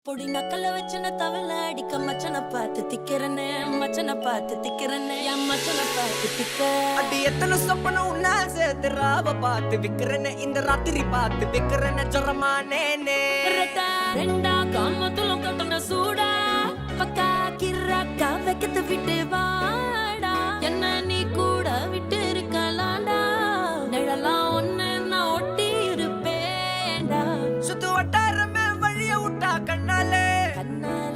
பொடி நக்கல வச்சன தவள அடிக்க மச்சன பார்த்து திக்கிறனே மச்சன பார்த்து திக்கிறனே என் மச்சன பார்த்து திக்க அடி எத்தனை சொப்பன உன்னா சேர்த்து ராவ பார்த்து விக்கிறனே இந்த ராத்திரி பார்த்து விக்கிறனே ஜொரமானே ரெண்டா காமத்துலம் கட்டண சூடா பக்கா கிராக்கா வைக்கத்து விட்டு வாடா என்ன நீ கூட விட்டு இருக்கலாண்டா நிழலாம் ஒன்னு நான் ஒட்டி இருப்பேன்டா சுத்து வட்டாரமே வழிய விட்டா கண்ணாலே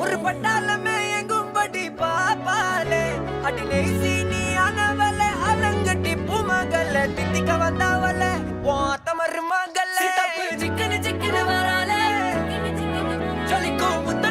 ஒரு பட்டாளமே எங்கும்படி பாப்பாலே அடி நெய்சி நீ ஆனவல அலங்கட்டி பூமகல தித்திக்க வந்தாவல ஓத்த மருமகல சிக்கன சிக்கன வராலே ஜலிக்கும் முத்த